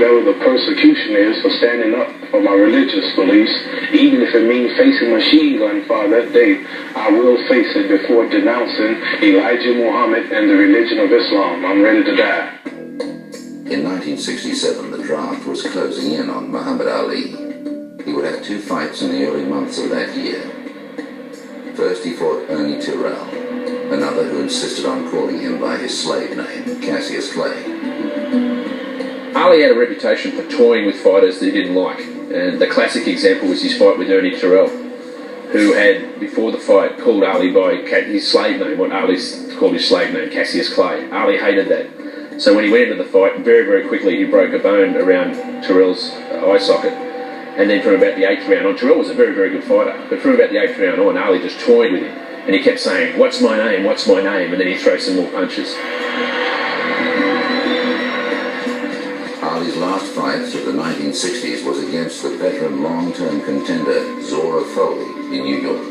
whatever the persecution is for standing up for my religious beliefs, even if it means facing machine gun fire that day, I will face it before denouncing Elijah Muhammad and the religion of Islam. I'm ready to die. In 1967, the draft was closing in on Muhammad Ali. He would have 2 fights in the early months of that year. First, he fought Ernie Terrell, another who insisted on calling him by his slave name, Cassius Clay. Ali had a reputation for toying with fighters that he didn't like, and the classic example was his fight with Ernie Terrell, who had, before the fight, called Ali by his slave name, what Ali called his slave name, Cassius Clay. Ali hated that. So when he went into the fight, very, very quickly he broke a bone around Terrell's eye socket. And then from about the 8th round on, Terrell was a very, very good fighter, but from about the 8th round on, Ali just toyed with him. And he kept saying, "What's my name? What's my name?" And then he'd throw some more punches. Ali's last fight of the 1960s was against the veteran long-term contender Zora Foley in New York.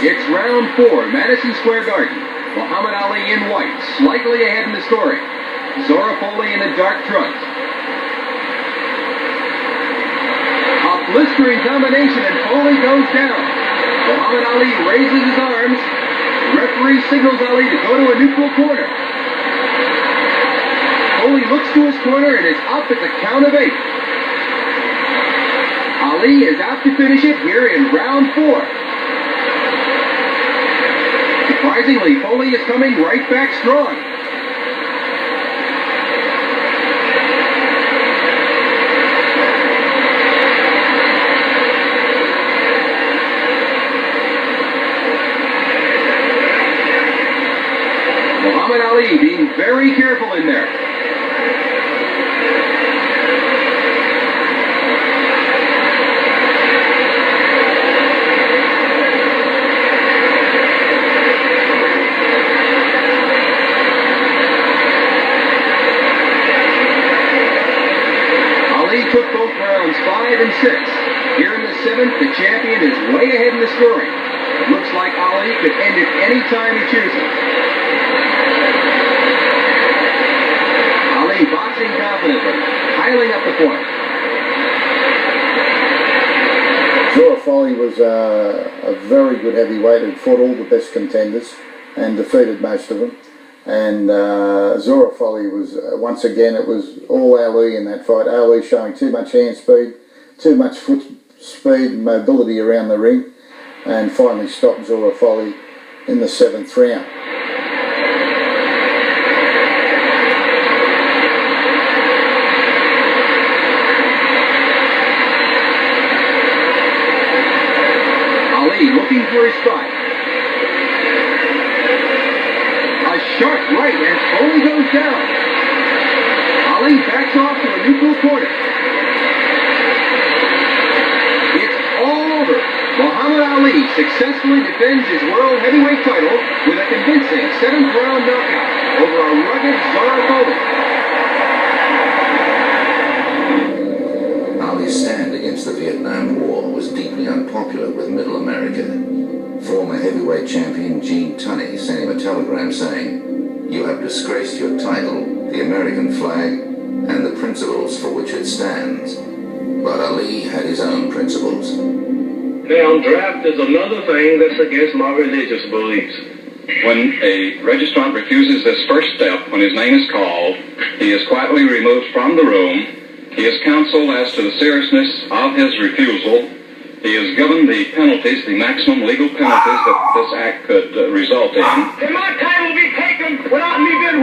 It's round 4, Madison Square Garden. Muhammad Ali in white, slightly ahead in the scoring. Zora Foley in the dark trunks. A blistering combination and Foley goes down. Muhammad Ali raises his arms. Referee signals Ali to go to a neutral corner. Foley looks to his corner and is up at the count of 8. Ali is out to finish it here in round 4. Surprisingly, Foley is coming right back strong. Muhammad Ali being very careful in there. Ali took both rounds 5 and 6. Here in the 7th, the champion is way ahead in the scoring. It looks like Ali could end it any time he chooses. Ali boxing confidently, piling up the point. Zora Foley was a very good heavyweight who fought all the best contenders and defeated most of them. And Zora Foley was, once again, it was all Ali in that fight. Ali showing too much hand speed, too much foot speed and mobility around the ring, and finally stopped Zora Foley in the 7th round. Ali looking for his spot. A sharp right and Foley goes down. Ali backs off to a neutral corner. It's all over. Muhammad Ali successfully defends his world heavyweight title with a convincing 7th round knockout over a rugged Zora Foley. Ali's stand against the Vietnam War was deeply unpopular with Middle America. Former heavyweight champion Gene Tunney sent him a telegram saying, "You have disgraced your title, the American flag, and the principles for which it stands." But Ali had his own principles. Now, draft is another thing that's against my religious beliefs. When a registrant refuses this first step, when his name is called, he is quietly removed from the room. He is counseled as to the seriousness of his refusal. He is given the penalties, the maximum legal penalties that this act could result in. Can my title be taken without me being